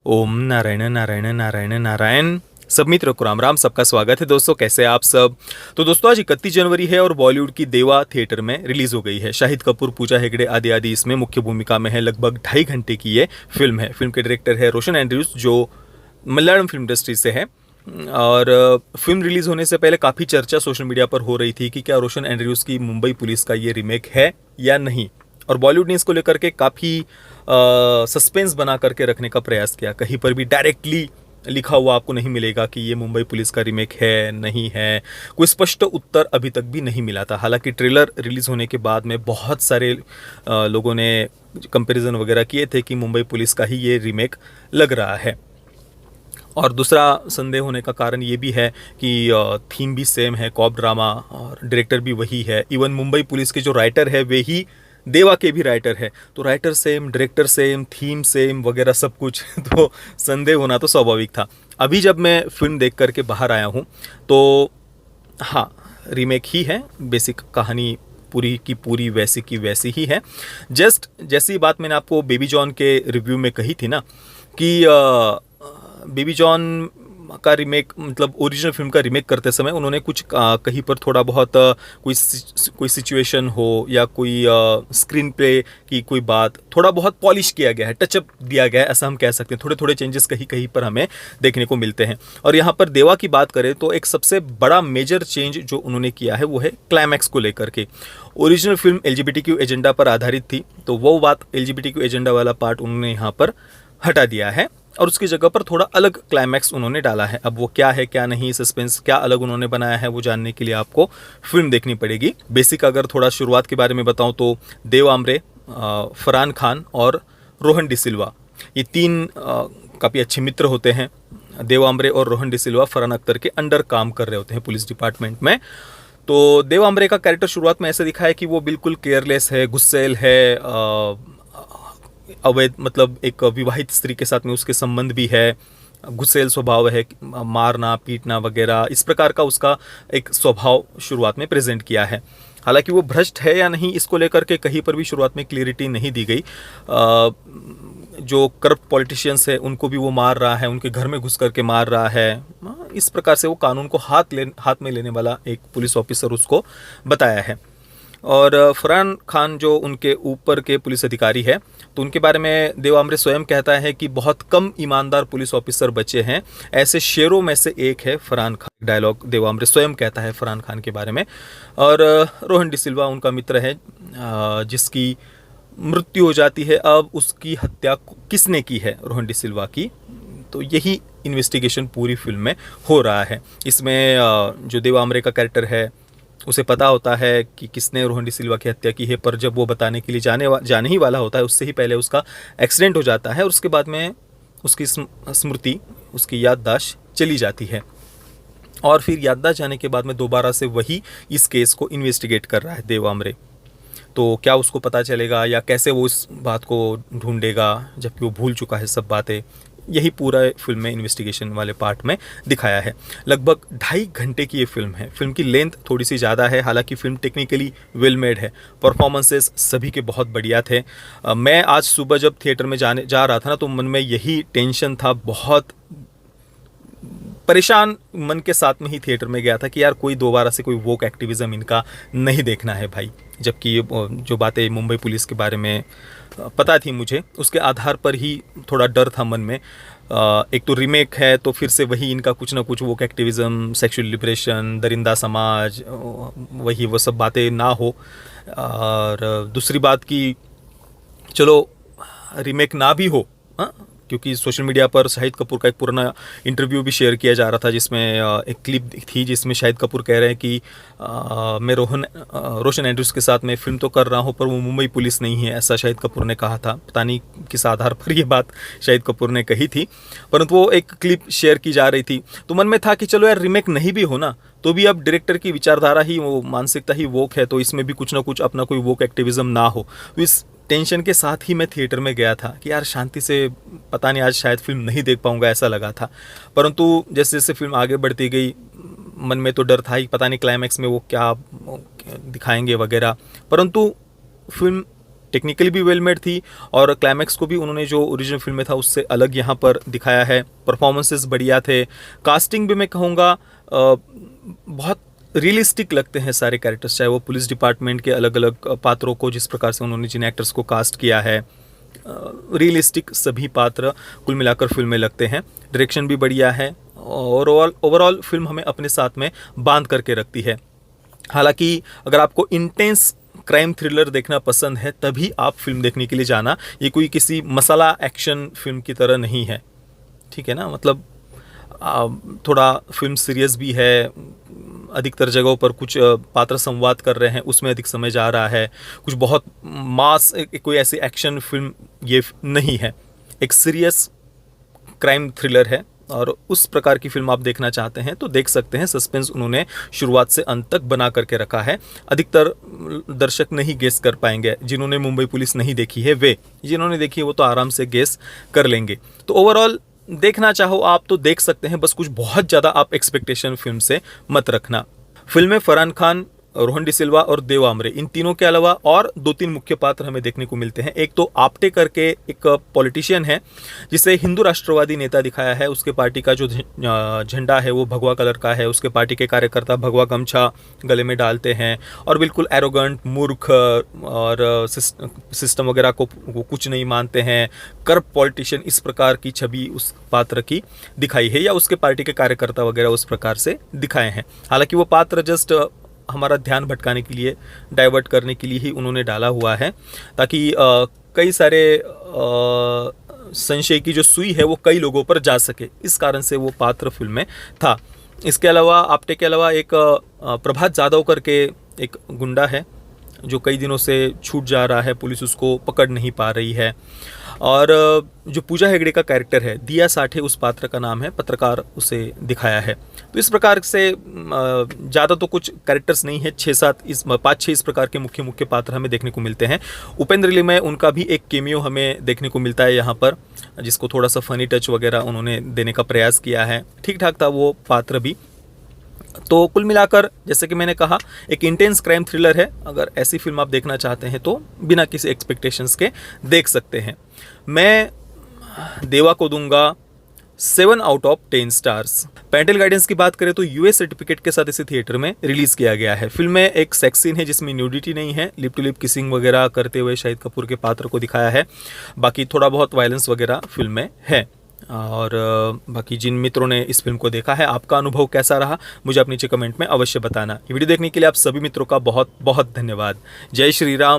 ओम नारायण नारायण नारायण नारायण। सब मित्रों को राम राम, सबका स्वागत है। दोस्तों कैसे हैं आप सब। तो दोस्तों आज 31 जनवरी है और बॉलीवुड की देवा थिएटर में रिलीज हो गई है। शाहिद कपूर, पूजा हेगड़े आदि आदि इसमें मुख्य भूमिका में है। लगभग 2.5 घंटे की ये फिल्म है। फिल्म के डायरेक्टर है रोशन एंड्रयूज, जो मलयालम फिल्म इंडस्ट्री से है। और फिल्म रिलीज होने से पहले काफ़ी चर्चा सोशल मीडिया पर हो रही थी कि क्या रोशन एंड्रयूज की मुंबई पुलिस का ये रीमेक है या नहीं। और बॉलीवुड ने इसको लेकर के काफ़ी सस्पेंस बना करके रखने का प्रयास किया। कहीं पर भी डायरेक्टली लिखा हुआ आपको नहीं मिलेगा कि ये मुंबई पुलिस का रीमेक है नहीं है। कोई स्पष्ट उत्तर अभी तक भी नहीं मिला था। हालांकि ट्रेलर रिलीज़ होने के बाद में बहुत सारे लोगों ने कंपैरिजन वगैरह किए थे कि मुंबई पुलिस का ही ये रीमेक लग रहा है। और दूसरा संदेह होने का कारण ये भी है कि थीम भी सेम है, कॉप ड्रामा, और डायरेक्टर भी वही है। इवन मुंबई पुलिस के जो राइटर है वे ही देवा के भी राइटर है। तो writer same, director same, theme same वगैरह सब कुछ तो संदेह होना तो स्वाभाविक था। अभी जब मैं फिल्म देख करके बाहर आया हूँ तो हाँ, रीमेक ही है। बेसिक कहानी पूरी की पूरी वैसी की वैसी ही है। जस्ट जैसी बात मैंने आपको बेबी जॉन के रिव्यू में कही थी ना कि बेबी जॉन का रीमेक, मतलब ओरिजिनल फिल्म का रीमेक करते समय उन्होंने कुछ कहीं पर थोड़ा बहुत कोई सिचुएशन हो या कोई स्क्रीन प्ले की कोई बात थोड़ा बहुत पॉलिश किया गया है, टचअप दिया गया है, ऐसा हम कह सकते हैं। थोड़े थोड़े चेंजेस कहीं कहीं पर हमें देखने को मिलते हैं। और यहाँ पर देवा की बात करें तो एक सबसे बड़ा मेजर चेंज जो उन्होंने किया है वो है क्लाइमैक्स को लेकर के। ओरिजिनल फिल्म एलजीबीटीक्यू एजेंडा पर आधारित थी, तो वो बात एलजीबीटीक्यू एजेंडा वाला पार्ट उन्होंने यहाँ पर हटा दिया है और उसकी जगह पर थोड़ा अलग क्लाइमैक्स उन्होंने डाला है। अब वो क्या है क्या नहीं, सस्पेंस क्या अलग उन्होंने बनाया है, वो जानने के लिए आपको फिल्म देखनी पड़ेगी। बेसिक अगर थोड़ा शुरुआत के बारे में बताऊं तो देव आमरे, फरहान खान और रोहन डिसिल्वा, ये तीन काफ़ी अच्छे मित्र होते हैं। देव आमरे और रोहन डिसिल्वा फरहान अख्तर के अंडर काम कर रहे होते हैं पुलिस डिपार्टमेंट में। तो देव आमरे का कैरेक्टर शुरुआत में ऐसे दिखा है कि वो बिल्कुल केयरलेस है, गुस्सैल है, अवैध, मतलब एक विवाहित स्त्री के साथ में उसके संबंध भी है, गुस्सेल स्वभाव है, मारना पीटना वगैरह इस प्रकार का उसका एक स्वभाव शुरुआत में प्रेजेंट किया है। हालांकि वो भ्रष्ट है या नहीं इसको लेकर के कहीं पर भी शुरुआत में क्लियरिटी नहीं दी गई। जो करप्ट पॉलिटिशियंस है उनको भी वो मार रहा है, उनके घर में घुस करके मार रहा है। इस प्रकार से वो कानून को हाथ में लेने वाला एक पुलिस ऑफिसर उसको बताया है। और फरहान खान जो उनके ऊपर के पुलिस अधिकारी है, तो उनके बारे में देव आमरे स्वयं कहता है कि बहुत कम ईमानदार पुलिस ऑफिसर बचे हैं, ऐसे शेरों में से एक है फरहान खान। डायलॉग देव आमरे स्वयं कहता है फरहान खान के बारे में। और रोहन डिसिल्वा उनका मित्र है जिसकी मृत्यु हो जाती है। अब उसकी हत्या किसने की है, रोहन डिसिल्वा की, तो यही इन्वेस्टिगेशन पूरी फिल्म में हो रहा है। इसमें जो देव आमरे का कैरेक्टर है उसे पता होता है कि किसने रोहन डिसिल्वा की हत्या की है, पर जब वो बताने के लिए जाने ही वाला होता है उससे ही पहले उसका एक्सीडेंट हो जाता है और उसके बाद में उसकी स्मृति, उसकी याददाश्त चली जाती है। और फिर याददाश्त जाने के बाद में दोबारा से वही इस केस को इन्वेस्टिगेट कर रहा है देव आमरे। तो क्या उसको पता चलेगा या कैसे वो इस बात को ढूंढेगा जबकि वो भूल चुका है सब बातें, यही पूरा फिल्म में इन्वेस्टिगेशन वाले पार्ट में दिखाया है। लगभग 2.5 घंटे की ये फिल्म है। फिल्म की लेंथ थोड़ी सी ज़्यादा है, हालांकि फिल्म टेक्निकली वेल मेड है। परफॉर्मेंसेस सभी के बहुत बढ़िया थे। मैं आज सुबह जब थिएटर में जा रहा था ना, तो मन में यही टेंशन था, बहुत परेशान मन के साथ में ही थिएटर में गया था कि यार कोई दोबारा से कोई वोक एक्टिविज़म इनका नहीं देखना है भाई। जबकि जो बातें मुंबई पुलिस के बारे में पता थी मुझे, उसके आधार पर ही थोड़ा डर था मन में। एक तो रीमेक है तो फिर से वही इनका कुछ ना कुछ वोक एक्टिविज़म, सेक्सुअल लिबरेशन, दरिंदा समाज, वही वो सब बातें ना हो। और दूसरी बात कि चलो रीमेक ना भी हो, हाँ, क्योंकि सोशल मीडिया पर शाहिद कपूर का एक पुराना इंटरव्यू भी शेयर किया जा रहा था जिसमें एक क्लिप थी जिसमें शाहिद कपूर कह रहे हैं कि मैं रोशन एंड्रूज के साथ मैं फिल्म तो कर रहा हूं पर वो मुंबई पुलिस नहीं है, ऐसा शाहिद कपूर ने कहा था। पता नहीं किस आधार पर ये बात शाहिद कपूर ने कही थी, परंतु वो एक क्लिप शेयर की जा रही थी। तो मन में था कि चलो यार रीमेक नहीं भी हो ना, तो भी अब डायरेक्टर की विचारधारा ही, वो मानसिकता ही वोक है, तो इसमें भी कुछ ना कुछ अपना कोई वोक एक्टिविज़म ना हो। तो इस टेंशन के साथ ही मैं थिएटर में गया था कि यार शांति से, पता नहीं आज शायद फिल्म नहीं देख पाऊंगा ऐसा लगा था। परंतु जैसे जैसे फिल्म आगे बढ़ती गई मन में तो डर था ही, पता नहीं क्लाइमैक्स में वो क्या दिखाएंगे वगैरह। परंतु फिल्म टेक्निकली भी वेल मेड थी और क्लाइमैक्स को भी उन्होंने जो ओरिजिनल फिल्म में था उससे अलग यहाँ पर दिखाया है। परफॉर्मेंसेस बढ़िया थे, कास्टिंग भी मैं कहूँगा बहुत रियलिस्टिक लगते हैं सारे कैरेक्टर्स, चाहे वो पुलिस डिपार्टमेंट के अलग अलग पात्रों को जिस प्रकार से उन्होंने जिन एक्टर्स को कास्ट किया है, रियलिस्टिक सभी पात्र कुल मिलाकर फिल्म में लगते हैं। डायरेक्शन भी बढ़िया है और ओवरऑल फिल्म हमें अपने साथ में बांध करके रखती है। हालांकि अगर आपको इंटेंस क्राइम थ्रिलर देखना पसंद है तभी आप फिल्म देखने के लिए जाना, ये कोई किसी मसाला एक्शन फिल्म की तरह नहीं है, ठीक है ना। मतलब थोड़ा फिल्म सीरियस भी है, अधिकतर जगहों पर कुछ पात्र संवाद कर रहे हैं उसमें अधिक समय जा रहा है, कुछ बहुत मास कोई ऐसी एक्शन फिल्म ये नहीं है, एक सीरियस क्राइम थ्रिलर है। और उस प्रकार की फिल्म आप देखना चाहते हैं तो देख सकते हैं। सस्पेंस उन्होंने शुरुआत से अंत तक बना करके रखा है। अधिकतर दर्शक नहीं गेस कर पाएंगे, जिन्होंने मुंबई पुलिस नहीं देखी है वे, जिन्होंने देखी है वो तो आराम से गेस कर लेंगे। तो ओवरऑल देखना चाहो आप तो देख सकते हैं, बस कुछ बहुत ज़्यादा आप एक्सपेक्टेशन फिल्म से मत रखना। फिल्म में फरहान खान, रोहन डिसिल्वा और देव आमरे, इन तीनों के अलावा और 2-3 मुख्य पात्र हमें देखने को मिलते हैं। एक तो आप्टे करके एक पॉलिटिशियन है जिसे हिंदू राष्ट्रवादी नेता दिखाया है, उसके पार्टी का जो झंडा है वो भगवा कलर का है, उसके पार्टी के कार्यकर्ता भगवा गमछा गले में डालते हैं और बिल्कुल एरोगेंट, मूर्ख और सिस्टम वगैरह को कुछ नहीं मानते हैं, करप्ट पॉलिटिशियन, इस प्रकार की छवि उस पात्र की दिखाई है या उसके पार्टी के कार्यकर्ता वगैरह उस प्रकार से दिखाए हैं। हालांकि वो पात्र जस्ट हमारा ध्यान भटकाने के लिए, डाइवर्ट करने के लिए ही उन्होंने डाला हुआ है, ताकि कई सारे संशय की जो सुई है वो कई लोगों पर जा सके, इस कारण से वो पात्र फिल्म में था। इसके अलावा आप्टे के अलावा एक प्रभात जाधव करके एक गुंडा है जो कई दिनों से छूट जा रहा है, पुलिस उसको पकड़ नहीं पा रही है। और जो पूजा हेगड़े का कैरेक्टर है, दिया साठे उस पात्र का नाम है, पत्रकार उसे दिखाया है। तो इस प्रकार से ज़्यादा तो कुछ कैरेक्टर्स नहीं है, 5-6 इस प्रकार के मुख्य मुख्य पात्र हमें देखने को मिलते हैं। उपेंद्र लिमय, उनका भी एक केमियो हमें देखने को मिलता है यहाँ पर, जिसको थोड़ा सा फनी टच वगैरह उन्होंने देने का प्रयास किया है, ठीक ठाक था वो पात्र भी। तो कुल मिलाकर जैसे कि मैंने कहा, एक इंटेंस क्राइम थ्रिलर है। अगर ऐसी फिल्म आप देखना चाहते हैं तो बिना किसी एक्सपेक्टेशंस के देख सकते हैं। मैं देवा को दूंगा 7 out of 10 stars. Parental guidance की बात करें तो यूएस सर्टिफिकेट के साथ इसे थिएटर में रिलीज किया गया है। फिल्म में एक सेक्स सीन है जिसमें न्यूडिटी नहीं है, लिप टू लिप किसिंग वगैरह करते हुए शाहिद कपूर के पात्र को दिखाया है। बाकी थोड़ा बहुत वायलेंस वगैरह फिल्म में है। और बाकी जिन मित्रों ने इस फिल्म को देखा है, आपका अनुभव कैसा रहा मुझे आप नीचे कमेंट में अवश्य बताना। ये वीडियो देखने के लिए आप सभी मित्रों का बहुत बहुत धन्यवाद। जय श्री राम।